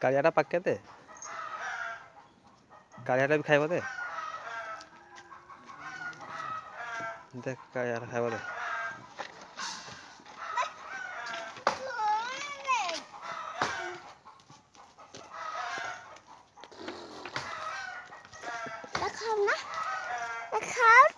କାଳିଆଟା ପାକେ ଦେ କାଳିଆଟା ବି ଖାଇବ ଦେ କାଳିଆଟା ଖାଇବ ଦେ Nó không đó. Nó không.